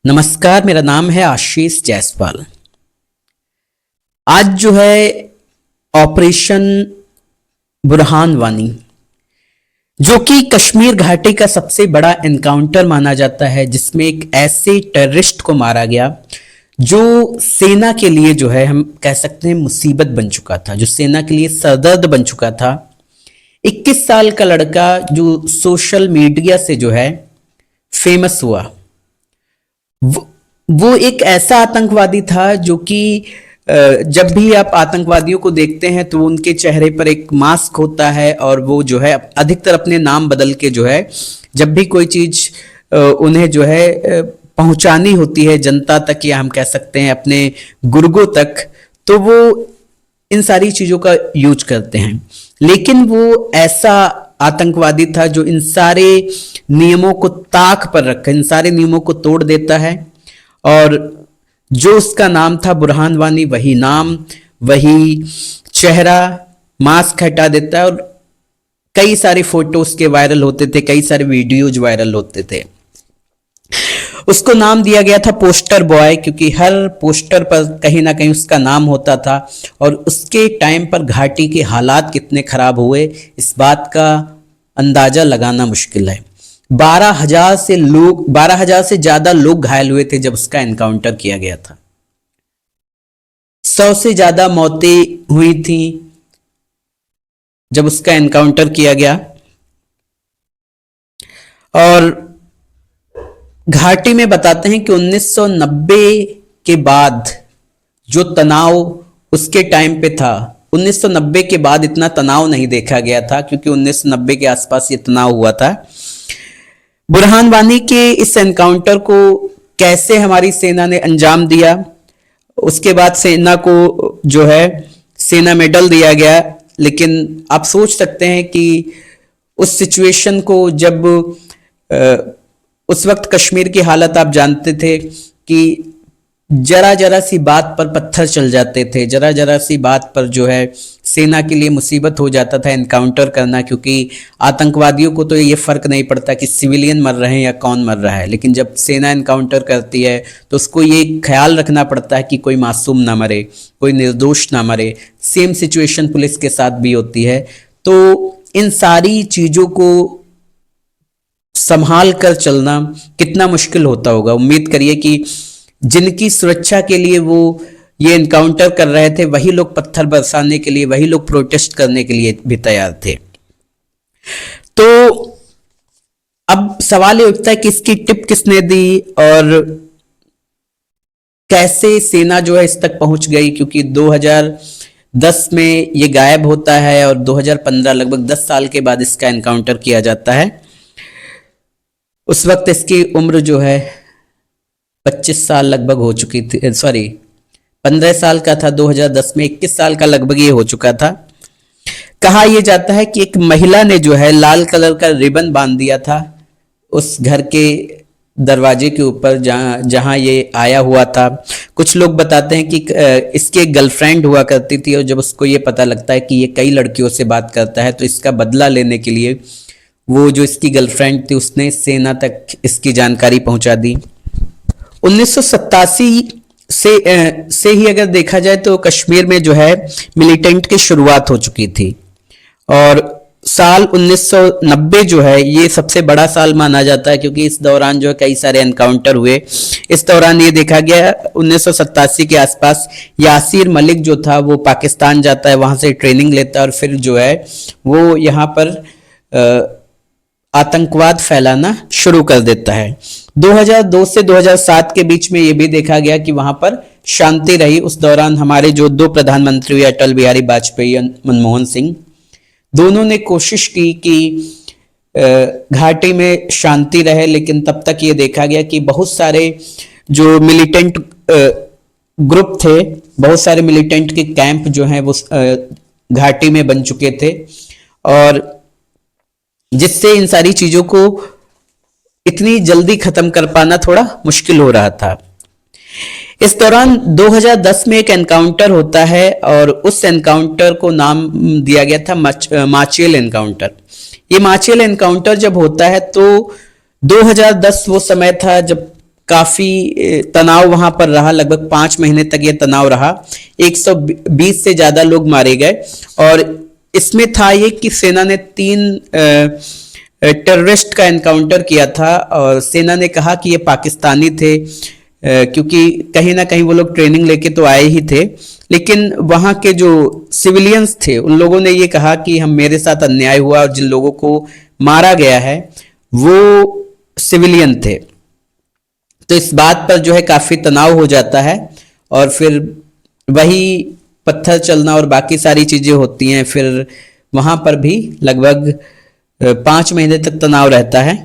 नमस्कार, मेरा नाम है आशीष जायसवाल। आज जो है ऑपरेशन बुरहान वानी, जो कि कश्मीर घाटी का सबसे बड़ा एनकाउंटर माना जाता है, जिसमें एक ऐसे टेररिस्ट को मारा गया जो सेना के लिए जो है हम कह सकते हैं मुसीबत बन चुका था, जो सेना के लिए सरदर्द बन चुका था। 21 साल का लड़का जो सोशल मीडिया से जो है फेमस हुआ, वो एक ऐसा आतंकवादी था जो कि जब भी आप आतंकवादियों को देखते हैं तो उनके चेहरे पर एक मास्क होता है और वो जो है अधिकतर अपने नाम बदल के जो है जब भी कोई चीज उन्हें जो है पहुंचानी होती है जनता तक, या हम कह सकते हैं अपने गुर्गों तक, तो वो इन सारी चीजों का यूज करते हैं। लेकिन वो ऐसा आतंकवादी था जो इन सारे नियमों को ताक पर रखकर इन सारे नियमों को तोड़ देता है, और जो उसका नाम था बुरहान वानी, वही नाम, वही चेहरा, मास्क हटा देता है। और कई सारे फोटोज के वायरल होते थे, कई सारे वीडियोज वायरल होते थे। उसको नाम दिया गया था पोस्टर बॉय, क्योंकि हर पोस्टर पर कहीं ना कहीं उसका नाम होता था। और उसके टाइम पर घाटी के हालात कितने खराब हुए, इस बात का अंदाजा लगाना मुश्किल है। 12,000 से ज्यादा लोग घायल हुए थे जब उसका एनकाउंटर किया गया था। 100 से ज्यादा मौतें हुई थी जब उसका एनकाउंटर किया गया। और घाटी में बताते हैं कि 1990 के बाद जो तनाव उसके टाइम पे था, 1990 के बाद इतना तनाव नहीं देखा गया था, क्योंकि 1990 के आसपास ये तनाव हुआ था। बुरहान वानी के इस एनकाउंटर को कैसे हमारी सेना ने अंजाम दिया, उसके बाद सेना को जो है सेना मेडल दिया गया। लेकिन आप सोच सकते हैं कि उस सिचुएशन को, जब उस वक्त कश्मीर की हालत आप जानते थे कि जरा जरा सी बात पर पत्थर चल जाते थे, जरा जरा सी बात पर जो है सेना के लिए मुसीबत हो जाता था एनकाउंटर करना, क्योंकि आतंकवादियों को तो ये फर्क नहीं पड़ता कि सिविलियन मर रहे हैं या कौन मर रहा है। लेकिन जब सेना एनकाउंटर करती है तो उसको ये ख्याल रखना पड़ता है कि कोई मासूम ना मरे, कोई निर्दोष ना मरे। सेम सिचुएशन पुलिस के साथ भी होती है। तो इन सारी चीजों को संभाल कर चलना कितना मुश्किल होता होगा। उम्मीद करिए कि जिनकी सुरक्षा के लिए वो ये एनकाउंटर कर रहे थे, वही लोग पत्थर बरसाने के लिए, वही लोग प्रोटेस्ट करने के लिए भी तैयार थे। तो अब सवाल ये उठता है कि इसकी टिप किसने दी और कैसे सेना जो है इस तक पहुंच गई, क्योंकि 2010 में ये गायब होता है और 2015 लगभग 10 साल के बाद इसका एनकाउंटर किया जाता है। उस वक्त इसकी उम्र जो है 25 साल लगभग हो चुकी थी, 15 साल का था। 2010 में 21 साल का लगभग ये हो चुका था। कहा यह जाता है कि एक महिला ने जो है लाल कलर का रिबन बांध दिया था उस घर के दरवाजे के ऊपर जहां ये आया हुआ था। कुछ लोग बताते हैं कि इसकी एक गर्लफ्रेंड हुआ करती थी, और जब उसको ये पता लगता है कि ये कई लड़कियों से बात करता है, तो इसका बदला लेने के लिए वो जो इसकी गर्लफ्रेंड थी उसने सेना तक इसकी जानकारी पहुंचा दी। 1987 से ही अगर देखा जाए तो कश्मीर में जो है मिलिटेंट की शुरुआत हो चुकी थी, और साल 1990 जो है ये सबसे बड़ा साल माना जाता है, क्योंकि इस दौरान जो है कई सारे एनकाउंटर हुए। इस दौरान ये देखा गया 1987 के आसपास यासीर मलिक जो था वो पाकिस्तान जाता है, वहां से ट्रेनिंग लेता है और फिर जो है वो यहाँ पर आतंकवाद फैलाना शुरू कर देता है। 2002 से 2007 के बीच में ये भी देखा गया कि वहां पर शांति रही। उस दौरान हमारे जो दो प्रधानमंत्री हुए, अटल बिहारी वाजपेयी और मनमोहन सिंह, दोनों ने कोशिश की कि घाटी में शांति रहे। लेकिन तब तक ये देखा गया कि बहुत सारे जो मिलिटेंट ग्रुप थे, बहुत सारे मिलिटेंट के कैंप जो हैं वो घाटी में बन चुके थे, और जिससे इन सारी चीजों को इतनी जल्दी खत्म कर पाना थोड़ा मुश्किल हो रहा था। इस दौरान 2010 में एक एनकाउंटर होता है, और उस एनकाउंटर को नाम दिया गया था माचेल एनकाउंटर। ये माचेल एनकाउंटर जब होता है तो 2010 वो समय था जब काफी तनाव वहां पर रहा, लगभग 5 महीने तक ये तनाव रहा। 120 से ज्यादा लोग मारे गए। और इसमें था ये कि सेना ने 3 टेररिस्ट का एनकाउंटर किया था, और सेना ने कहा कि ये पाकिस्तानी थे, क्योंकि कहीं ना कहीं वो लोग ट्रेनिंग लेके तो आए ही थे, लेकिन वहाँ के जो सिविलियंस थे उन लोगों ने ये कहा कि हम मेरे साथ अन्याय हुआ, और जिन लोगों को मारा गया है वो सिविलियन थे। तो इस बात पर जो है काफी तनाव हो जाता है, और फिर वही पत्थर चलना और बाकी सारी चीजें होती हैं। फिर वहां पर भी लगभग 5 महीने तक तनाव रहता है।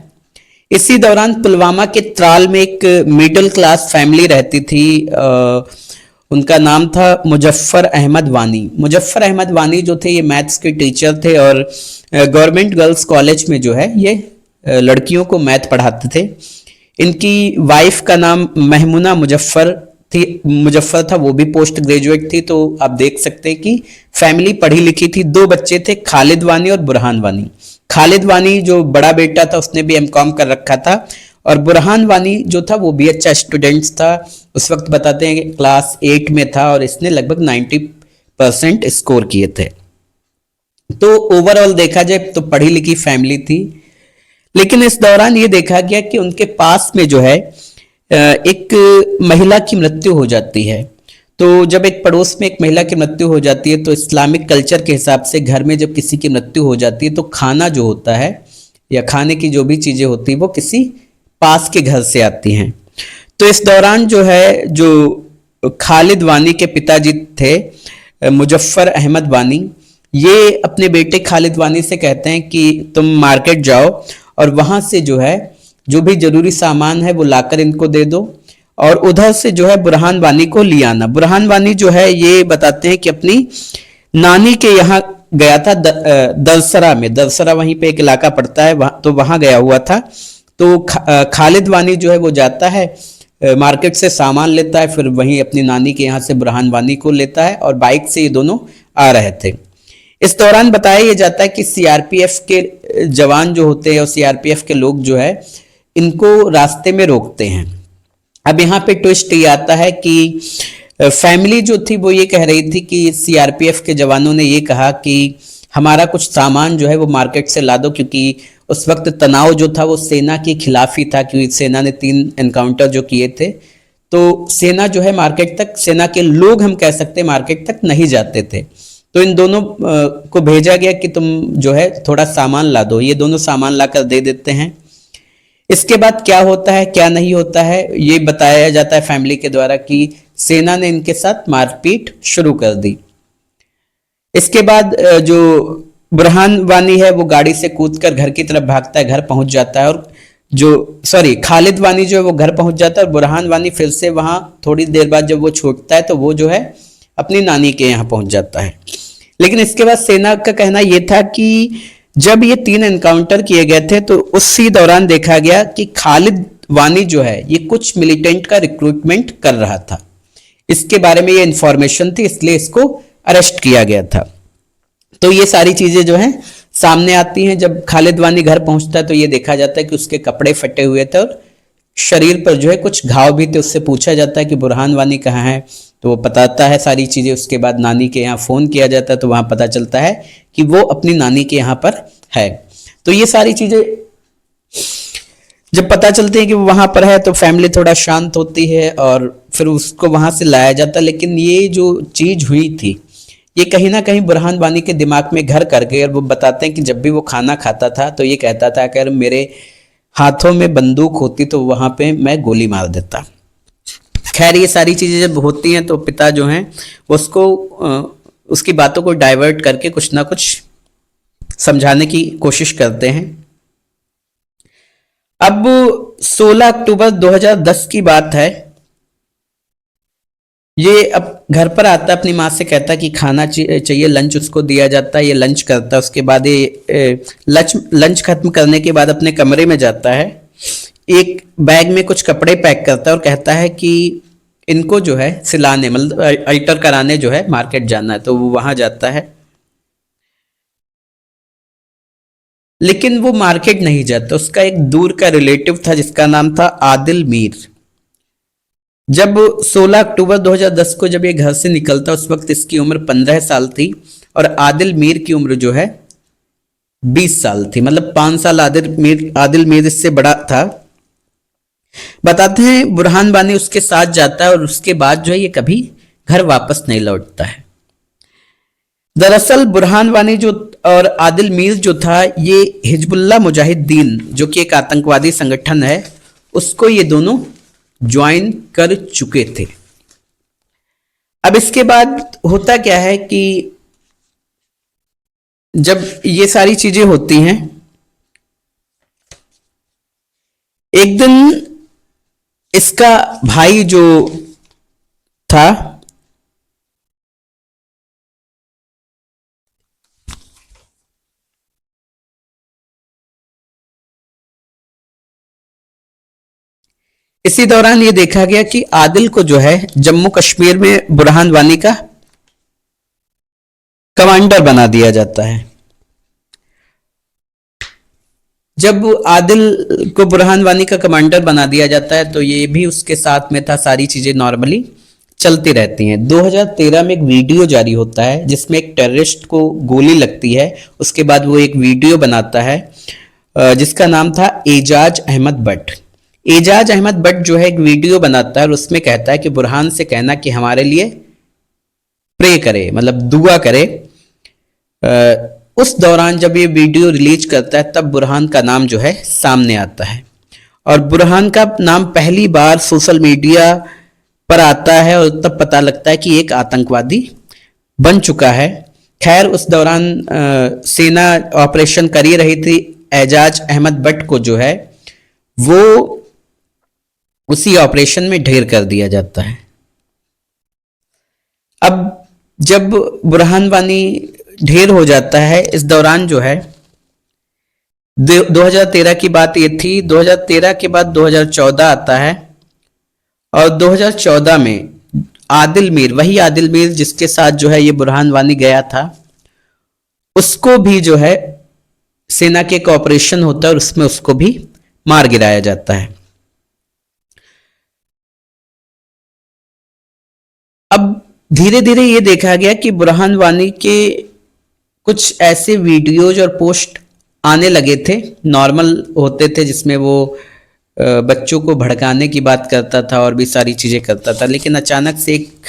इसी दौरान पुलवामा के त्राल में एक मिडिल क्लास फैमिली रहती थी। उनका नाम था मुजफ्फर अहमद वानी। मुजफ्फर अहमद वानी जो थे ये मैथ्स के टीचर थे, और गवर्नमेंट गर्ल्स कॉलेज में जो है ये लड़कियों को मैथ पढ़ाते थे। इनकी वाइफ का नाम महमुना मुजफ्फर था, वो भी पोस्ट ग्रेजुएट थी। तो आप देख सकते हैं कि फैमिली पढ़ी लिखी थी। 2 बच्चे थे, खालिद वानी और बुरहान वानी। खालिद वानी जो बड़ा बेटा था उसने भी एमकॉम कर रखा था, और बुरहान वानी जो था वो भी अच्छा स्टूडेंट था। उस वक्त बताते हैं कि क्लास 8 में था, और इसने लगभग 90% स्कोर किए थे। तो ओवरऑल देखा जाए तो पढ़ी लिखी फैमिली थी। लेकिन इस दौरान ये देखा गया कि उनके पास में जो है एक महिला की मृत्यु हो जाती है। तो जब एक पड़ोस में एक महिला की मृत्यु हो जाती है, तो इस्लामिक कल्चर के हिसाब से घर में जब किसी की मृत्यु हो जाती है तो खाना जो होता है या खाने की जो भी चीजें होती है वो किसी पास के घर से आती हैं। तो इस दौरान जो है, जो खालिद वानी के पिताजी थे मुजफ्फर अहमद वानी, ये अपने बेटे खालिद वानी से कहते हैं कि तुम मार्केट जाओ और वहां से जो है जो भी जरूरी सामान है वो लाकर इनको दे दो, और उधर से जो है बुरहान वानी को ले आना। बुरहान वानी जो है ये बताते हैं कि अपनी नानी के यहाँ गया था, दलसरा में। दलसरा वहीं पे एक इलाका पड़ता है, तो वहां गया हुआ था। तो खालिद वानी जो है वो जाता है, मार्केट से सामान लेता है, फिर वहीं अपनी नानी के यहाँ से बुरहान वानी को लेता है, और बाइक से ये दोनों आ रहे थे। इस दौरान बताया यह जाता है कि सीआरपीएफ के जवान जो होते हैं और सीआरपीएफ के लोग जो है इनको रास्ते में रोकते हैं। अब यहाँ पे ट्विस्ट ये आता है कि फैमिली जो थी वो ये कह रही थी कि सीआरपीएफ के जवानों ने ये कहा कि हमारा कुछ सामान जो है वो मार्केट से ला दो, क्योंकि उस वक्त तनाव जो था वो सेना के खिलाफ ही था, क्योंकि सेना ने 3 एनकाउंटर जो किए थे। तो सेना जो है मार्केट तक, सेना के लोग हम कह सकते हैं मार्केट तक नहीं जाते थे। तो इन दोनों को भेजा गया कि तुम जो है थोड़ा सामान ला दो। ये दोनों सामान लाकर दे देते हैं। इसके बाद क्या होता है क्या नहीं होता है ये बताया जाता है फैमिली के द्वारा कि सेना ने इनके साथ मारपीट शुरू कर दी। इसके बाद जो बुरहान वानी है वो गाड़ी से कूदकर घर की तरफ भागता है, घर पहुंच जाता है, और खालिद वानी जो है वो घर पहुंच जाता है, और बुरहान वानी फिर से वहां थोड़ी देर बाद जब वो छूटता है तो वो जो है अपनी नानी के यहाँ पहुंच जाता है। लेकिन इसके बाद सेना का कहना यह था कि जब ये 3 एनकाउंटर किए गए थे तो उसी दौरान देखा गया कि खालिद वानी जो है ये कुछ मिलिटेंट का रिक्रूटमेंट कर रहा था। इसके बारे में ये इंफॉर्मेशन थी, इसलिए इसको अरेस्ट किया गया था। तो ये सारी चीजें जो हैं सामने आती हैं। जब खालिद वानी घर पहुंचता है तो ये देखा जाता है कि उसके कपड़े फटे हुए थे और शरीर पर जो है कुछ घाव भी थे। उससे पूछा जाता है कि बुरहान वानी कहाँ है, तो वो बताता है सारी चीजें। उसके बाद नानी के यहाँ फोन किया जाता है तो वहां पता चलता है कि वो अपनी नानी के यहाँ पर है। तो ये सारी चीजें जब पता चलती है कि वो वहां पर है तो फैमिली थोड़ा शांत होती है और फिर उसको वहां से लाया जाता है। लेकिन ये जो चीज हुई थी ये कहीं ना कहीं बुरहान वानी के दिमाग में घर कर गई। और वो बताते हैं कि जब भी वो खाना खाता था तो ये कहता था कि अगर मेरे हाथों में बंदूक होती तो वहां पे मैं गोली मार देता। खैर ये सारी चीजें जब होती हैं तो पिता जो हैं उसको उसकी बातों को डाइवर्ट करके कुछ ना कुछ समझाने की कोशिश करते हैं। अब 16 अक्टूबर 2010 की बात है। ये अब घर पर आता है, अपनी माँ से कहता है कि खाना चाहिए, लंच उसको दिया जाता है। ये लंच करता है। उसके बाद ये लंच खत्म करने के बाद अपने कमरे में जाता है, एक बैग में कुछ कपड़े पैक करता है और कहता है कि इनको जो है सिलाने, मतलब अल्टर कराने जो है मार्केट जाना है। तो वो वहां जाता है, लेकिन वो मार्केट नहीं जाता। उसका एक दूर का रिलेटिव था जिसका नाम था आदिल मीर। जब 16 अक्टूबर 2010 को जब ये घर से निकलता उस वक्त इसकी उम्र 15 साल थी और आदिल मीर की उम्र जो है 20 साल थी। मतलब 5 साल आदिल मीर इससे बड़ा था। बताते हैं बुरहान वानी उसके साथ जाता है और उसके बाद जो है ये कभी घर वापस नहीं लौटता है। दरअसल बुरहान वानी जो और आदिल मीर जो था ये हिजबुल्लाह मुजाहिदीन जो कि एक आतंकवादी संगठन है उसको ये दोनों ज्वाइन कर चुके थे। अब इसके बाद होता क्या है कि जब ये सारी चीजें होती हैं, एक दिन इसका भाई जो था इसी दौरान ये देखा गया कि आदिल को जो है जम्मू कश्मीर में बुरहान वानी का कमांडर बना दिया जाता है। जब आदिल को बुरहान वानी का कमांडर बना दिया जाता है तो ये भी उसके साथ में था, सारी चीजें नॉर्मली चलती रहती हैं। 2013 में एक वीडियो जारी होता है जिसमें एक टेररिस्ट को गोली लगती है। उसके बाद वो एक वीडियो बनाता है जिसका नाम था एजाज अहमद भट्ट। एजाज अहमद भट्ट जो है एक वीडियो बनाता है और उसमें कहता है कि बुरहान से कहना कि हमारे लिए प्रे करे, मतलब दुआ करे। उस दौरान जब ये वीडियो रिलीज करता है तब बुरहान का नाम जो है सामने आता है और बुरहान का नाम पहली बार सोशल मीडिया पर आता है और तब पता लगता है कि एक आतंकवादी बन चुका है। खैर उस दौरान सेना ऑपरेशन कर ही रही थी। एजाज अहमद भट्ट को जो है वो उसी ऑपरेशन में ढेर कर दिया जाता है। अब जब बुरहान वानी ढेर हो जाता है इस दौरान जो है 2013 की बात ये थी। 2013 के बाद 2014 आता है और 2014 में आदिल मीर, वही आदिल मीर जिसके साथ जो है ये बुरहान वानी गया था, उसको भी जो है सेना के एक ऑपरेशन होता है और उसमें उसको भी मार गिराया जाता है। अब धीरे धीरे ये देखा गया कि बुरहान वानी के कुछ ऐसे वीडियोज और पोस्ट आने लगे थे, नॉर्मल होते थे, जिसमें वो बच्चों को भड़काने की बात करता था और भी सारी चीजें करता था। लेकिन अचानक से एक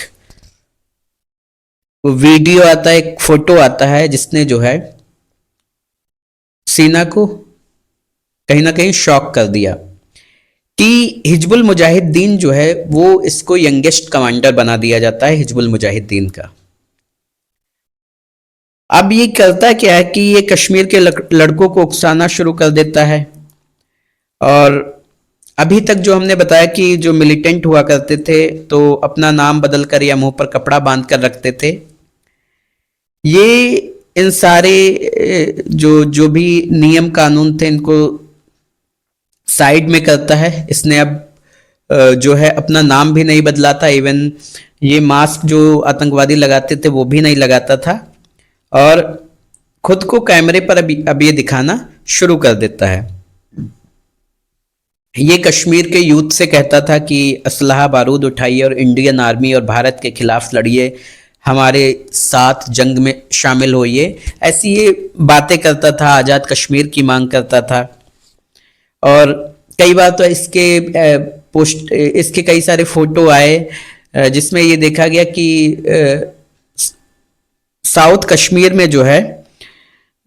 वीडियो आता है, एक फोटो आता है जिसने जो है सेना को कहीं ना कहीं शॉक कर दिया कि हिजबुल मुजाहिदीन जो है वो इसको यंगेस्ट कमांडर बना दिया जाता है हिजबुल मुजाहिदीन का। अब ये करता क्या है कि ये कश्मीर के लड़कों को उकसाना शुरू कर देता है। और अभी तक जो हमने बताया कि जो मिलिटेंट हुआ करते थे तो अपना नाम बदल कर या मुंह पर कपड़ा बांध कर रखते थे, ये इन सारे जो भी नियम कानून थे इनको साइड में करता है। इसने अब जो है अपना नाम भी नहीं बदला था, इवन ये मास्क जो आतंकवादी लगाते थे वो भी नहीं लगाता था और खुद को कैमरे पर अब ये दिखाना शुरू कर देता है। ये कश्मीर के यूथ से कहता था कि असलहा बारूद उठाइए और इंडियन आर्मी और भारत के खिलाफ लड़िए, हमारे साथ जंग में शामिल होइए, ऐसी ये बातें करता था, आज़ाद कश्मीर की मांग करता था। और कई बार तो इसके कई सारे फोटो आए जिसमें ये देखा गया कि साउथ कश्मीर में जो है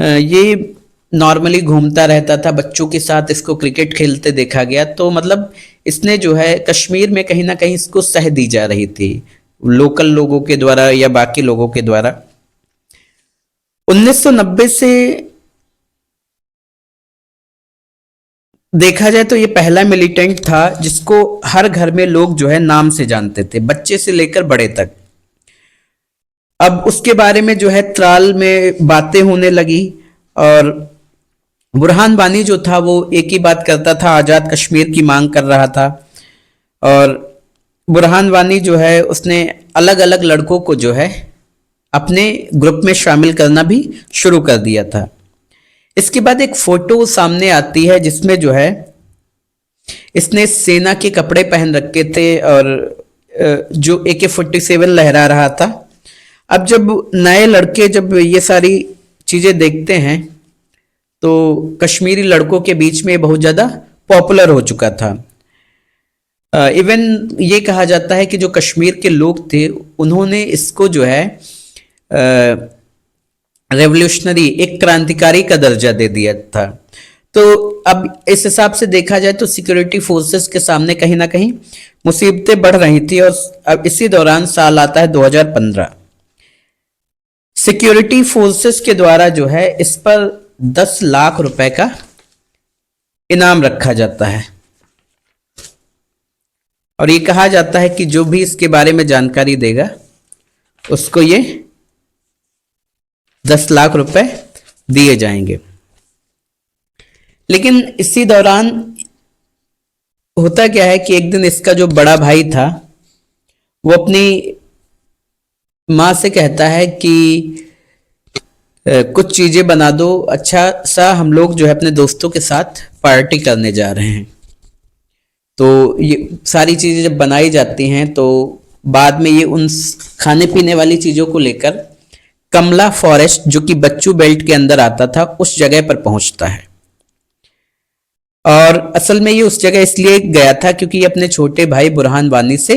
ये नॉर्मली घूमता रहता था, बच्चों के साथ इसको क्रिकेट खेलते देखा गया। तो मतलब इसने जो है कश्मीर में कहीं ना कहीं इसको सह दी जा रही थी लोकल लोगों के द्वारा या बाकी लोगों के द्वारा। 1990 से देखा जाए तो ये पहला मिलिटेंट था जिसको हर घर में लोग जो है नाम से जानते थे, बच्चे से लेकर बड़े तक। अब उसके बारे में जो है त्राल में बातें होने लगी और बुरहान वानी जो था वो एक ही बात करता था, आज़ाद कश्मीर की मांग कर रहा था। और बुरहान वानी जो है उसने अलग अलग लड़कों को जो है अपने ग्रुप में शामिल करना भी शुरू कर दिया था। इसके बाद एक फोटो सामने आती है जिसमें जो है इसने सेना के कपड़े पहन रखे थे और जो AK-47 लहरा रहा था। अब जब नए लड़के जब ये सारी चीजें देखते हैं तो कश्मीरी लड़कों के बीच में बहुत ज्यादा पॉपुलर हो चुका था। इवन ये कहा जाता है कि जो कश्मीर के लोग थे उन्होंने इसको जो है रेवोल्यूशनरी, एक क्रांतिकारी का दर्जा दे दिया था। तो अब इस हिसाब से देखा जाए तो सिक्योरिटी फोर्सेस के सामने कहीं ना कहीं मुसीबतें बढ़ रही थी। और अब इसी दौरान साल आता है 2015। सिक्योरिटी फोर्सेस के द्वारा जो है इस पर 10 लाख रुपए का इनाम रखा जाता है और ये कहा जाता है कि जो भी इसके बारे में जानकारी देगा उसको ये 10 लाख रुपए दिए जाएंगे। लेकिन इसी दौरान होता क्या है कि एक दिन इसका जो बड़ा भाई था वो अपनी माँ से कहता है कि कुछ चीजें बना दो, अच्छा सा हम लोग जो है अपने दोस्तों के साथ पार्टी करने जा रहे हैं। तो ये सारी चीजें जब बनाई जाती हैं तो बाद में ये उन खाने पीने वाली चीजों को लेकर कमला फॉरेस्ट, जो कि बच्चू बेल्ट के अंदर आता था, उस जगह पर पहुंचता है। और असल में ये उस जगह इसलिए गया था क्योंकि ये अपने छोटे भाई बुरहान वानी से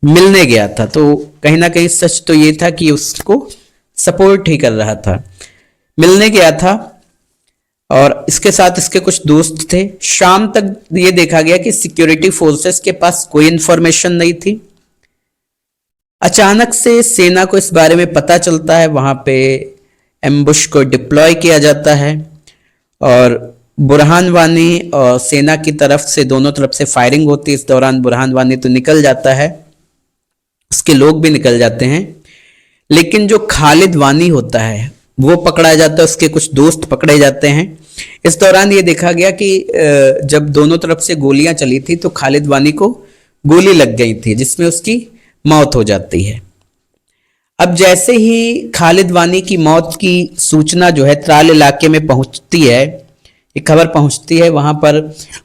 मिलने गया था। तो कहीं ना कहीं सच तो ये था कि उसको सपोर्ट ही कर रहा था, मिलने गया था और इसके साथ इसके कुछ दोस्त थे। शाम तक ये देखा गया कि सिक्योरिटी फोर्सेस के पास कोई इंफॉर्मेशन नहीं थी। अचानक से सेना को इस बारे में पता चलता है, वहां पे एम्बुश को डिप्लॉय किया जाता है और बुरहान वानी और सेना की तरफ से दोनों तरफ से फायरिंग होती है। इस दौरान बुरहान वानी तो निकल जाता है, उसके लोग भी निकल जाते हैं, लेकिन जो खालिद वानी होता है वो पकड़ा जाता है, उसके कुछ दोस्त पकड़े जाते हैं। इस दौरान ये देखा गया कि जब दोनों तरफ से गोलियां चली थी तो खालिद वानी को गोली लग गई थी जिसमें उसकी मौत हो जाती है। अब जैसे ही खालिद वानी की मौत की सूचना जो है त्राल इलाके में पहुंचती है, एक खबर पहुंचती है, वहां पर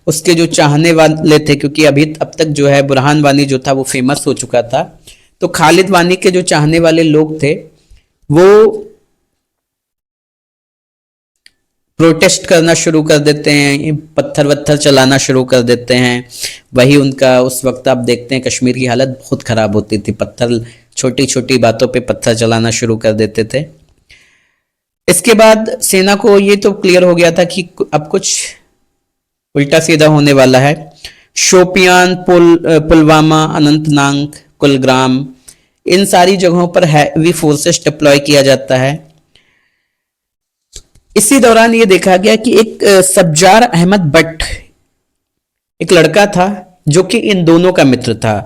उसके जो चाहने वाले थे, क्योंकि अभी अब तक जो है बुरहान वानी जो था वो फेमस हो चुका था, तो खालिद वानी के जो चाहने वाले लोग थे वो प्रोटेस्ट करना शुरू कर देते हैं, पत्थर वत्थर चलाना शुरू कर देते हैं। वही उनका उस वक्त आप देखते हैं कश्मीर की हालत बहुत ख़राब होती थी, पत्थर छोटी छोटी बातों पे पत्थर चलाना शुरू कर देते थे। इसके बाद सेना को ये तो क्लियर हो गया था कि अब कुछ उल्टा सीधा होने वाला है। शोपियान, पुलवामा, अनंतनाग, कुलग्राम, इन सारी जगहों पर हैवी फोर्सेस डिप्लॉय किया जाता है। इसी दौरान ये देखा गया कि एक सब्जार अहमद भट्ट, एक लड़का था जो कि इन दोनों का मित्र था,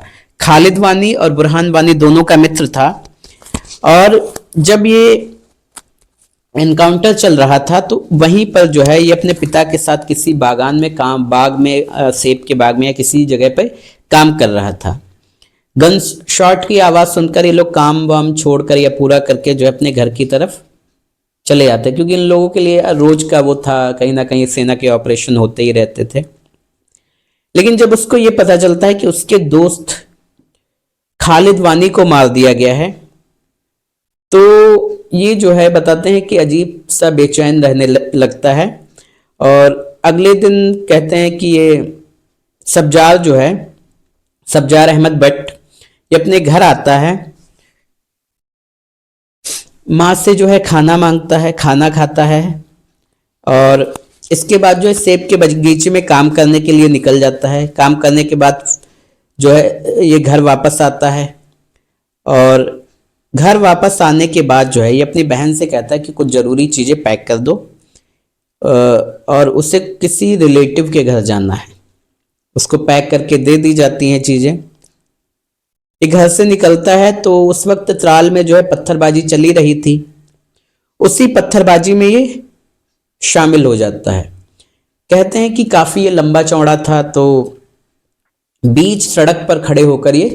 खालिद वानी और बुरहान वानी दोनों का मित्र था। और जब ये एनकाउंटर चल रहा था तो वहीं पर जो है ये अपने पिता के साथ किसी बागान में बाग में सेब के बाग में या किसी जगह पे काम कर रहा था। गन शॉट की आवाज़ सुनकर ये लोग काम वाम छोड़कर या पूरा करके जो है अपने घर की तरफ चले जाते, क्योंकि इन लोगों के लिए रोज का वो था, कहीं ना कहीं सेना के ऑपरेशन होते ही रहते थे। लेकिन जब उसको ये पता चलता है कि उसके दोस्त खालिद वानी को मार दिया गया है तो ये जो है बताते हैं कि अजीब सा बेचैन रहने लगता है। और अगले दिन कहते हैं कि ये सब्जार जो है, सब्जार अहमद भट्ट, ये अपने घर आता है, माँ से जो है खाना मांगता है, खाना खाता है और इसके बाद जो है सेब के बगीचे में काम करने के लिए निकल जाता है। काम करने के बाद जो है ये घर वापस आता है और घर वापस आने के बाद जो है ये अपनी बहन से कहता है कि कुछ ज़रूरी चीज़ें पैक कर दो और उसे किसी रिलेटिव के घर जाना है। उसको पैक करके दे दी जाती हैं चीज़ें। ये घर से निकलता है तो उस वक्त त्राल में जो है पत्थरबाजी चली रही थी, उसी पत्थरबाजी में ये शामिल हो जाता है। कहते हैं कि काफ़ी ये लंबा चौड़ा था तो बीच सड़क पर खड़े होकर ये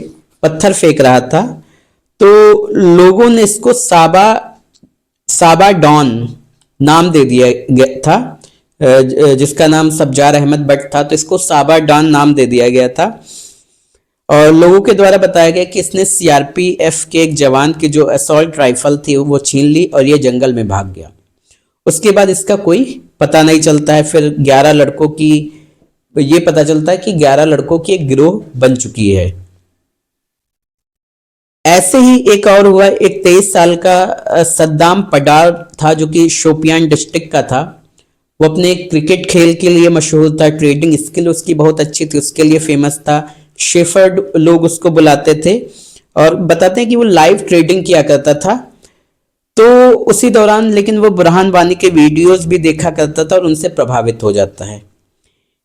पत्थर फेंक रहा था, तो लोगों ने इसको साबा डॉन नाम दे दिया गया था, जिसका नाम सब्जार अहमद भट्ट था, तो इसको साबा डॉन नाम दे दिया गया था। और लोगों के द्वारा बताया गया कि इसने सीआरपीएफ के एक जवान की जो असॉल्ट राइफल थी वो छीन ली और ये जंगल में भाग गया। उसके बाद इसका कोई पता नहीं चलता है। फिर 11 लड़कों की ये पता चलता है कि 11 लड़कों की एक गिरोह बन चुकी है। ऐसे ही एक और हुआ, एक 23 साल का सद्दाम पडार था जो कि शोपियान डिस्ट्रिक्ट का था। वो अपने क्रिकेट खेल के लिए मशहूर था, ट्रेडिंग स्किल उसकी बहुत अच्छी थी, उसके लिए फेमस था। शेफर्ड लोग उसको बुलाते थे और बताते हैं कि वो लाइव ट्रेडिंग किया करता था। तो उसी दौरान लेकिन वो बुरहान वानी के वीडियोस भी देखा करता था और उनसे प्रभावित हो जाता है।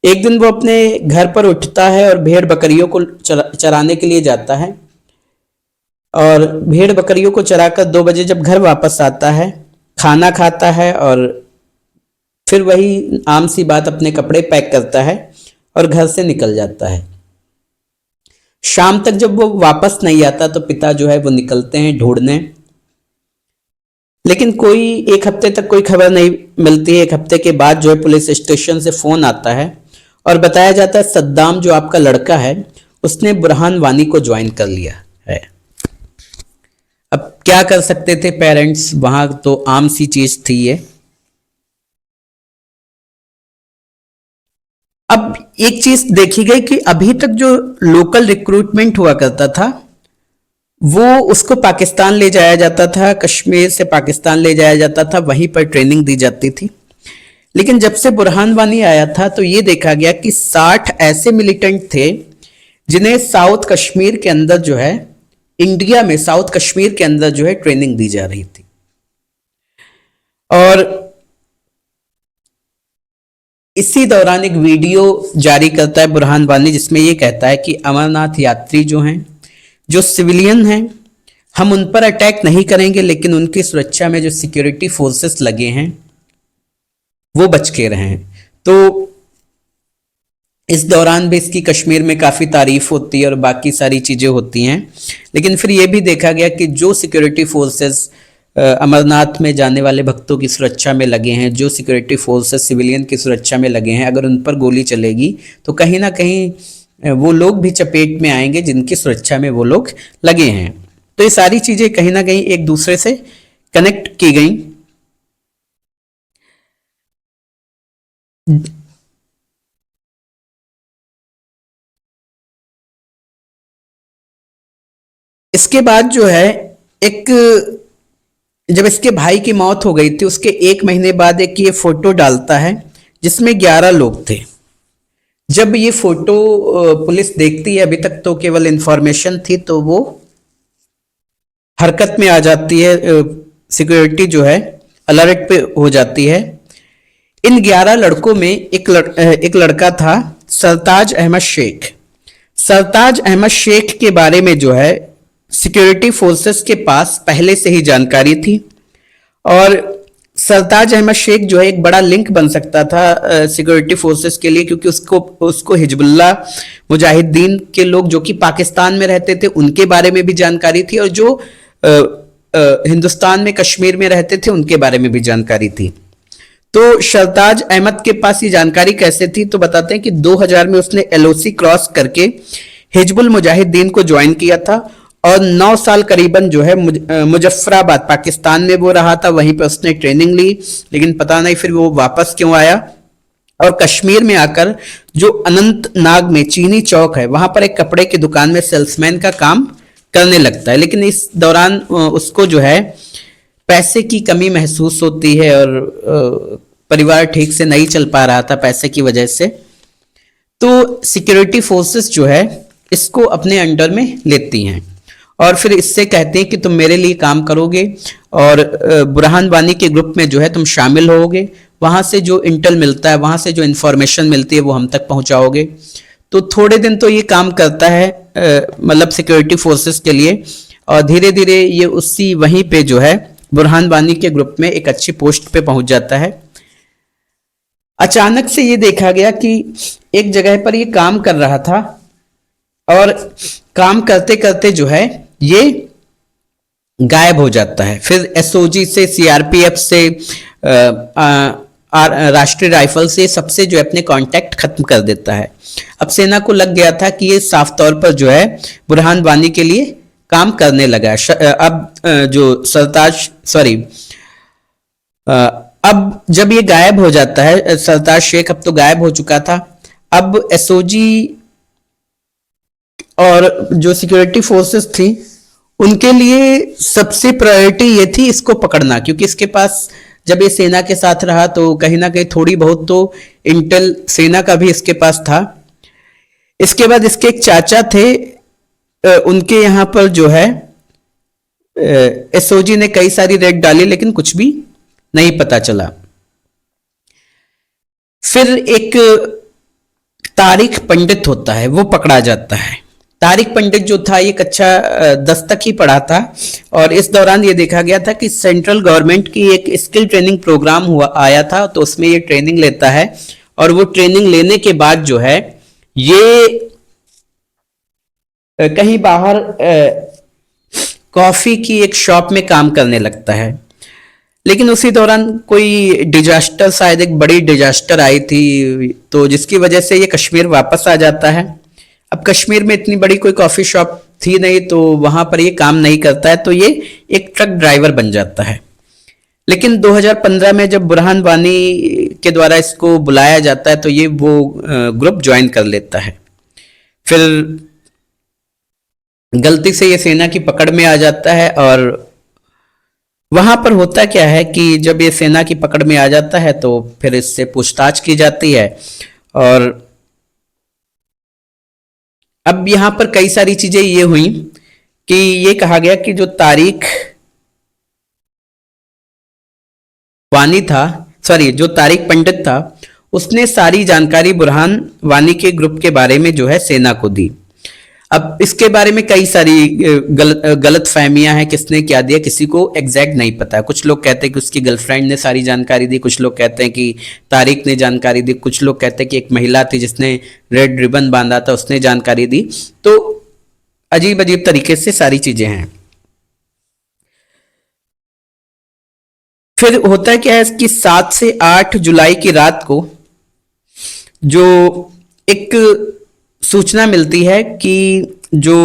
एक दिन वो अपने घर पर उठता है और भेड़ बकरियों को चराने के लिए जाता है और भेड़ बकरियों को चराकर 2 बजे जब घर वापस आता है, खाना खाता है और फिर वही आम सी बात अपने कपड़े पैक करता है और घर से निकल जाता है। शाम तक जब वो वापस नहीं आता तो पिता जो है वो निकलते हैं ढूंढने, लेकिन कोई 1 हफ्ते तक कोई खबर नहीं मिलती है। 1 हफ्ते के बाद जो है पुलिस स्टेशन से फोन आता है और बताया जाता है सद्दाम जो आपका लड़का है उसने बुरहान वानी को ज्वाइन कर लिया है। अब क्या कर सकते थे पेरेंट्स, वहां तो आम सी चीज थी ये। अब एक चीज देखी गई कि अभी तक जो लोकल रिक्रूटमेंट हुआ करता था वो उसको पाकिस्तान ले जाया जाता था, कश्मीर से पाकिस्तान ले जाया जाता था, वहीं पर ट्रेनिंग दी जाती थी। लेकिन जब से बुरहान वानी आया था तो ये देखा गया कि 60 ऐसे मिलिटेंट थे जिन्हें साउथ कश्मीर के अंदर जो है, इंडिया में साउथ कश्मीर के अंदर जो है ट्रेनिंग दी जा रही थी। और इसी दौरान एक वीडियो जारी करता है बुरहान वानी जिसमें यह कहता है कि अमरनाथ यात्री जो हैं, जो सिविलियन हैं, हम उन पर अटैक नहीं करेंगे, लेकिन उनकी सुरक्षा में जो सिक्योरिटी फोर्सेस लगे हैं वो बच के रहें। तो इस दौरान भी इसकी कश्मीर में काफ़ी तारीफ होती है और बाकी सारी चीज़ें होती हैं। लेकिन फिर ये भी देखा गया कि जो सिक्योरिटी फोर्सेस अमरनाथ में जाने वाले भक्तों की सुरक्षा में लगे हैं, जो सिक्योरिटी फोर्सेस सिविलियन की सुरक्षा में लगे हैं, अगर उन पर गोली चलेगी तो कहीं ना कहीं वो लोग भी चपेट में आएंगे जिनकी सुरक्षा में वो लोग लगे हैं। तो ये सारी चीज़ें कहीं ना कहीं एक दूसरे से कनेक्ट की गई। इसके बाद जो है एक, जब इसके भाई की मौत हो गई थी उसके 1 महीने बाद एक ये फोटो डालता है जिसमें 11 लोग थे। जब ये फोटो पुलिस देखती है, अभी तक तो केवल इंफॉर्मेशन थी, तो वो हरकत में आ जाती है, सिक्योरिटी जो है अलर्ट पे हो जाती है। इन 11 लड़कों में एक लड़का था सरताज अहमद शेख। सरताज अहमद शेख के बारे में जो है सिक्योरिटी फोर्सेस के पास पहले से ही जानकारी थी और सरताज अहमद शेख जो है एक बड़ा लिंक बन सकता था सिक्योरिटी फोर्सेस के लिए, क्योंकि उसको हिजबुल्लाह मुजाहिदीन के लोग जो कि पाकिस्तान में रहते थे उनके बारे में भी जानकारी थी और जो हिंदुस्तान में कश्मीर में रहते थे उनके बारे में भी जानकारी थी। तो सरताज अहमद के पास ये जानकारी कैसे थी, तो बताते हैं कि 2000 में उसने एलओसी क्रॉस करके हिजबुल मुजाहिदीन को ज्वाइन किया था और 9 साल करीबन जो है मुजफ्फराबाद पाकिस्तान में वो रहा था, वहीं पे उसने ट्रेनिंग ली। लेकिन पता नहीं फिर वो वापस क्यों आया और कश्मीर में आकर जो अनंतनाग में चीनी चौक है वहां पर एक कपड़े की दुकान में सेल्समैन का काम करने लगता है। लेकिन इस दौरान उसको जो है पैसे की कमी महसूस होती है और परिवार ठीक से नहीं चल पा रहा था पैसे की वजह से। तो सिक्योरिटी फोर्सेस जो है इसको अपने अंडर में लेती हैं और फिर इससे कहते हैं कि तुम मेरे लिए काम करोगे और बुरहान वानी के ग्रुप में जो है तुम शामिल होगे, वहाँ से जो इंटेल मिलता है, वहाँ से जो इन्फॉर्मेशन मिलती है वो हम तक पहुँचाओगे। तो थोड़े दिन तो ये काम करता है मतलब सिक्योरिटी फोर्सेस के लिए और धीरे धीरे ये उसी वहीं पे जो है बुरहान वानी के ग्रुप में एक अच्छी पोस्ट पे पहुँच जाता है। अचानक से ये देखा गया कि एक जगह पर ये काम कर रहा था और काम करते करते जो है ये गायब हो जाता है। फिर एसओजी से, सीआरपीएफ से, राष्ट्रीय राइफल से सबसे जो है अपने कांटेक्ट खत्म कर देता है। अब सेना को लग गया था कि ये साफ तौर पर जो है बुरहान वानी के लिए काम करने लगा है। अब जो सरताज सॉरी अब जब ये गायब हो जाता है, सरताज शेख अब तो गायब हो चुका था। अब एसओजी और जो सिक्योरिटी फोर्सेस थी उनके लिए सबसे प्रायोरिटी ये थी इसको पकड़ना, क्योंकि इसके पास जब ये सेना के साथ रहा तो कहीं ना कहीं थोड़ी बहुत तो इंटेल सेना का भी इसके पास था। इसके बाद इसके एक चाचा थे, उनके यहाँ पर जो है एसओजी ने कई सारी रेड डाली लेकिन कुछ भी नहीं पता चला। फिर एक तारिक पंडित होता है, वो पकड़ा जाता है। तारिक पंडित जो था ये कक्षा 10 तक ही पढ़ा था और इस दौरान ये देखा गया था कि सेंट्रल गवर्नमेंट की एक स्किल ट्रेनिंग प्रोग्राम हुआ आया था, तो उसमें ये ट्रेनिंग लेता है और वो ट्रेनिंग लेने के बाद जो है ये कहीं बाहर कॉफी की एक शॉप में काम करने लगता है। लेकिन उसी दौरान कोई डिजास्टर, शायद एक बड़ी डिजास्टर आई थी, तो जिसकी वजह से ये कश्मीर वापस आ जाता है। अब कश्मीर में इतनी बड़ी कोई कॉफी शॉप थी नहीं, तो वहां पर ये काम नहीं करता है, तो ये एक ट्रक ड्राइवर बन जाता है। लेकिन 2015 में जब बुरहान वानी के द्वारा इसको बुलाया जाता है तो ये वो ग्रुप ज्वाइन कर लेता है। फिर गलती से ये सेना की पकड़ में आ जाता है और वहां पर होता क्या है कि जब ये सेना की पकड़ में आ जाता है तो फिर इससे पूछताछ की जाती है। और अब यहां पर कई सारी चीजें ये हुई कि ये कहा गया कि जो तारिक वानी था, जो तारिक पंडित था, उसने सारी जानकारी बुरहान वानी के ग्रुप के बारे में जो है सेना को दी। अब इसके बारे में कई सारी गलत फहमियां हैं, किसने क्या दिया किसी को एग्जैक्ट नहीं पता है। कुछ लोग कहते हैं कि उसकी गर्लफ्रेंड ने सारी जानकारी दी, कुछ लोग कहते हैं कि तारिक ने जानकारी दी, कुछ लोग कहते हैं कि एक महिला थी जिसने रेड रिबन बांधा था उसने जानकारी दी। तो अजीब अजीब तरीके से सारी चीजें हैं। फिर होता क्या है कि 7 से 8 जुलाई की रात को जो एक सूचना मिलती है कि जो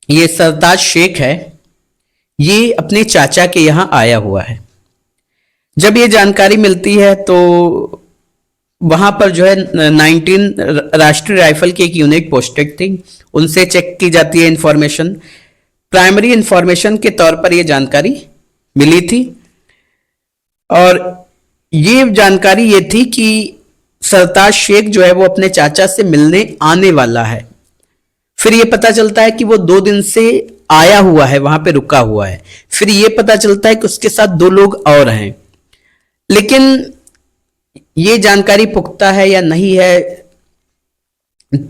ये सरताज शेख है ये अपने चाचा के यहां आया हुआ है। जब ये जानकारी मिलती है तो वहां पर जो है 19 राष्ट्रीय राइफल की एक यूनिट पोस्टेड थी, उनसे चेक की जाती है इंफॉर्मेशन। प्राइमरी इंफॉर्मेशन के तौर पर यह जानकारी मिली थी और ये जानकारी ये थी कि सरताज शेख जो है वो अपने चाचा से मिलने आने वाला है। फिर ये पता चलता है कि वो 2 दिन से आया हुआ है, वहां पे रुका हुआ है। फिर ये पता चलता है कि उसके साथ 2 लोग और हैं, लेकिन ये जानकारी पुख्ता है या नहीं है,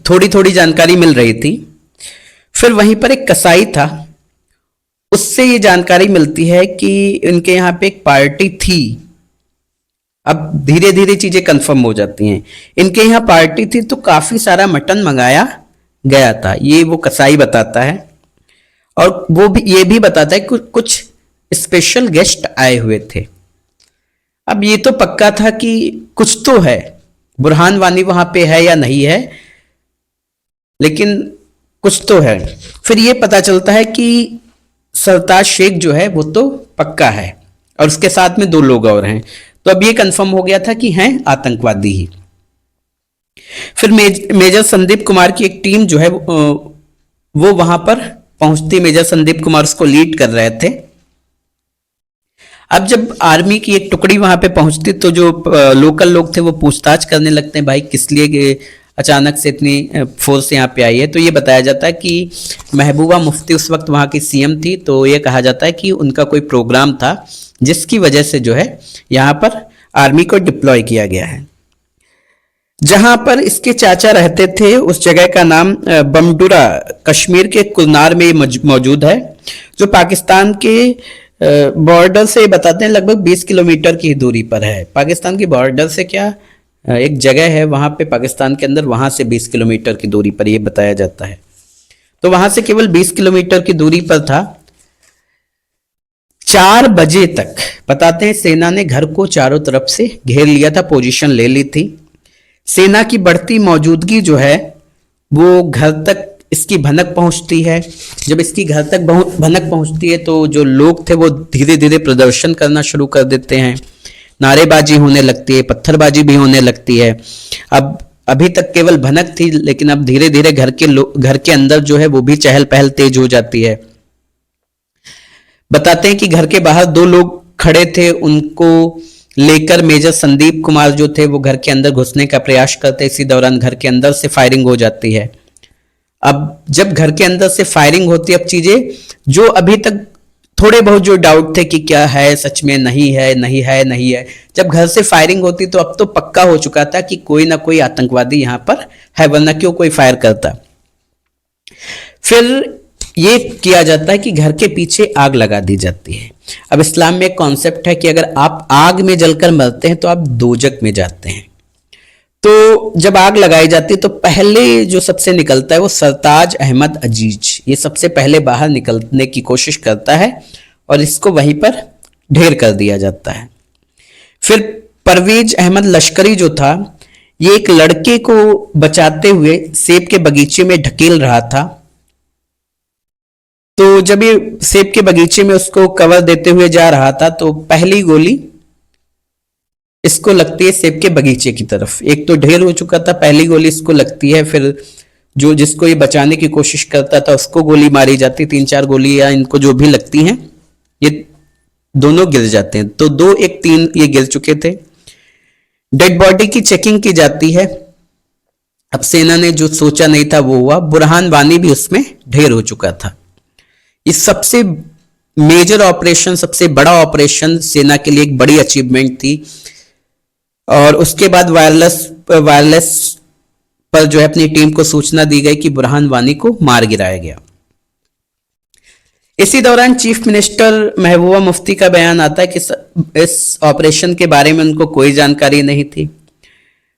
थोड़ी थोड़ी जानकारी मिल रही थी। फिर वहीं पर एक कसाई था, उससे ये जानकारी मिलती है कि इनके यहाँ पे एक पार्टी थी। अब धीरे धीरे चीजें कंफर्म हो जाती हैं। इनके यहाँ पार्टी थी तो काफी सारा मटन मंगाया गया था, ये वो कसाई बताता है। और वो भी ये भी बताता है कि कुछ स्पेशल गेस्ट आए हुए थे। अब ये तो पक्का था कि कुछ तो है, बुरहान वानी वहां पे है या नहीं है, लेकिन कुछ तो है। फिर ये पता चलता है कि सरताज शेख जो है वो तो पक्का है और उसके साथ में 2 लोग और हैं। तो अब ये कंफर्म हो गया था कि हैं आतंकवादी ही। फिर मेजर संदीप कुमार की एक टीम जो है वो वहां पर पहुंचती। मेजर संदीप कुमार उसको लीड कर रहे थे। अब जब आर्मी की एक टुकड़ी वहां पे पहुंचती तो जो लोकल लोग थे वो पूछताछ करने लगते हैं, भाई किस लिए अचानक से इतनी फोर्स यहाँ पे आई है। तो ये बताया जाता है कि महबूबा मुफ्ती उस वक्त वहाँ की सीएम थी, तो ये कहा जाता है कि उनका कोई प्रोग्राम था जिसकी वजह से जो है यहाँ पर आर्मी को डिप्लॉय किया गया है। जहां पर इसके चाचा रहते थे उस जगह का नाम बमडुरा कश्मीर के कुलनार में मौजूद है, जो पाकिस्तान के बॉर्डर से बताते हैं लगभग 20 किलोमीटर की दूरी पर है। पाकिस्तान की बॉर्डर से क्या एक जगह है वहां पे पाकिस्तान के अंदर, वहां से 20 किलोमीटर की दूरी पर यह बताया जाता है। तो वहां से केवल 20 किलोमीटर की दूरी पर था। 4 बजे तक बताते हैं सेना ने घर को चारों तरफ से घेर लिया था, पोजीशन ले ली थी। सेना की बढ़ती मौजूदगी जो है वो घर तक इसकी भनक पहुंचती है। जब इसकी घर तक भनक पहुंचती है तो जो लोग थे वो धीरे धीरे प्रदर्शन करना शुरू कर देते हैं, नारेबाजी होने लगती है, पत्थरबाजी भी होने लगती है। अब अभी तक केवल भनक थी, लेकिन अब धीरे धीरे घर के अंदर जो है वो भी चहल पहल तेज हो जाती है। बताते हैं कि घर के बाहर 2 लोग खड़े थे, उनको लेकर मेजर संदीप कुमार जो थे वो घर के अंदर घुसने का प्रयास करते। इसी दौरान घर के अंदर से फायरिंग हो जाती है। अब जब घर के अंदर से फायरिंग होती है, अब चीजें जो अभी तक थोड़े बहुत जो डाउट थे कि क्या है सच में, नहीं है नहीं है नहीं है, जब घर से फायरिंग होती तो अब तो पक्का हो चुका था कि कोई ना कोई आतंकवादी यहां पर है, वरना क्यों कोई फायर करता। फिर ये किया जाता है कि घर के पीछे आग लगा दी जाती है। अब इस्लाम में एक कॉन्सेप्ट है कि अगर आप आग में जलकर मरते हैं तो आप दोजक में जाते हैं। तो जब आग लगाई जाती है तो पहले जो सबसे निकलता है वो सरताज अहमद अजीज, ये सबसे पहले बाहर निकलने की कोशिश करता है और इसको वहीं पर ढेर कर दिया जाता है। फिर परवेज अहमद लश्करी जो था, ये एक लड़के को बचाते हुए सेब के बगीचे में ढकेल रहा था। तो जब ये सेब के बगीचे में उसको कवर देते हुए जा रहा था तो पहली गोली इसको लगती है सेब के बगीचे की तरफ। एक तो ढेर हो चुका था, पहली गोली इसको लगती है, फिर जो जिसको ये बचाने की कोशिश करता था उसको गोली मारी जाती। 3-4 गोलियां इनको जो भी लगती हैं, ये दोनों गिर जाते हैं। तो 2-1-3 ये गिर चुके थे। डेड बॉडी की चेकिंग की जाती है। अब सेना ने जो सोचा नहीं था वो हुआ। बुरहान वानी भी उसमें ढेर हो चुका था। इस सबसे मेजर ऑपरेशन, सबसे बड़ा ऑपरेशन सेना के लिए एक बड़ी अचीवमेंट थी। और उसके बाद वायरलेस पर जो है अपनी टीम को सूचना दी गई कि बुरहान वानी को मार गिराया गया। इसी दौरान चीफ मिनिस्टर महबूबा मुफ्ती का बयान आता है कि इस ऑपरेशन के बारे में उनको कोई जानकारी नहीं थी।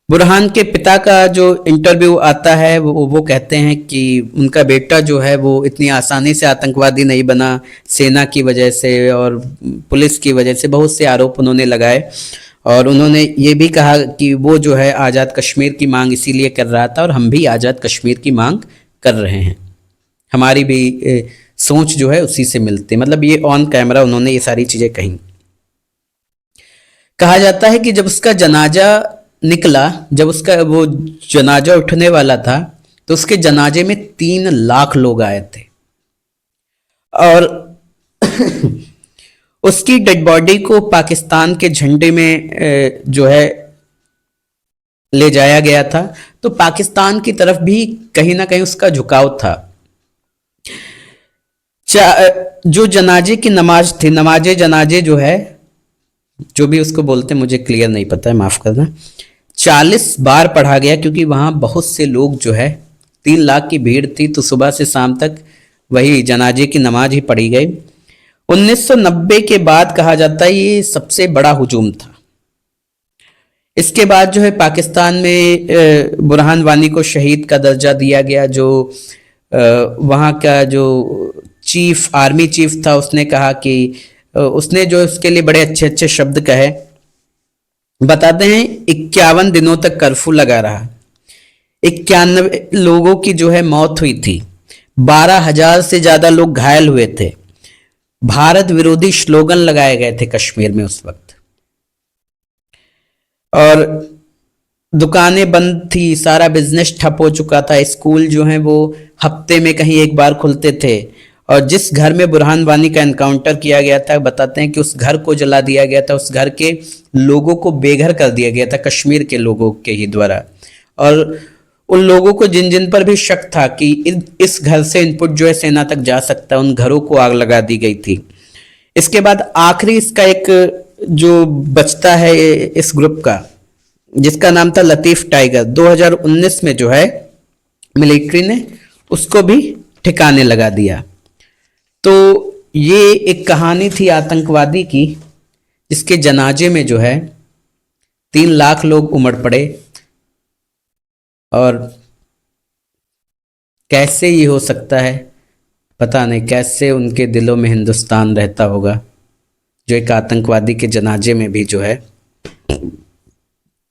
बुरहान के पिता का जो इंटरव्यू आता है वो कहते हैं कि उनका बेटा जो है वो इतनी आसानी से आतंकवादी नहीं बना, सेना की वजह से और पुलिस की वजह से बहुत से आरोप उन्होंने लगाए। और उन्होंने ये भी कहा कि वो जो है आज़ाद कश्मीर की मांग इसीलिए कर रहा था और हम भी आज़ाद कश्मीर की मांग कर रहे हैं, हमारी भी सोच जो है उसी से मिलती। मतलब ये ऑन कैमरा उन्होंने ये सारी चीज़ें कही। कहा जाता है कि जब उसका जनाजा निकला, जब उसका वो जनाजा उठने वाला था तो उसके जनाजे में 3 लाख लोग आए थे और उसकी डेड बॉडी को पाकिस्तान के झंडे में जो है ले जाया गया था। तो पाकिस्तान की तरफ भी कहीं ना कहीं उसका झुकाव था। जो जनाजे की नमाज थी, नमाजे जनाजे जो है, जो भी उसको बोलते हैं मुझे क्लियर नहीं पता है, माफ करना, 40 बार पढ़ा गया क्योंकि वहां बहुत से लोग जो है 3 लाख की भीड़ थी। तो सुबह से शाम तक वही जनाजे की नमाज ही पढ़ी गई। 1990 के बाद कहा जाता है ये सबसे बड़ा हुजूम था। इसके बाद जो है पाकिस्तान में बुरहान वानी को शहीद का दर्जा दिया गया। जो वहाँ का जो आर्मी चीफ था उसने कहा कि उसने जो उसके लिए बड़े अच्छे अच्छे शब्द कहे। बताते हैं 51 दिनों तक कर्फ्यू लगा रहा, 91 लोगों की जो है मौत हुई थी, 12,000 से ज्यादा लोग घायल हुए थे। भारत विरोधी स्लोगन लगाए गए थे कश्मीर में उस वक्त, और दुकानें बंद थी, सारा बिजनेस ठप हो चुका था। स्कूल जो है वो हफ्ते में कहीं एक बार खुलते थे। और जिस घर में बुरहान वानी का एनकाउंटर किया गया था, बताते हैं कि उस घर को जला दिया गया था, उस घर के लोगों को बेघर कर दिया गया था कश्मीर के लोगों के ही द्वारा। और उन लोगों को जिन जिन पर भी शक था कि इस घर से इनपुट जो है सेना तक जा सकता है, उन घरों को आग लगा दी गई थी। इसके बाद आखिरी इसका एक जो बचता है इस ग्रुप का, जिसका नाम था लतीफ टाइगर, 2019 में जो है मिलिट्री ने उसको भी ठिकाने लगा दिया। तो ये एक कहानी थी आतंकवादी की, जिसके जनाजे में जो है 3 लाख लोग उमड़ पड़े। और कैसे ये हो सकता है पता नहीं, कैसे उनके दिलों में हिंदुस्तान रहता होगा। जो एक आतंकवादी के जनाजे में भी जो है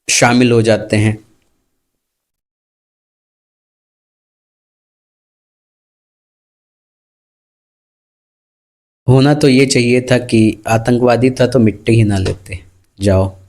शामिल हो जाते हैं। होना तो ये चाहिए था कि आतंकवादी था तो मिट्टी ही ना लेते। जाओ।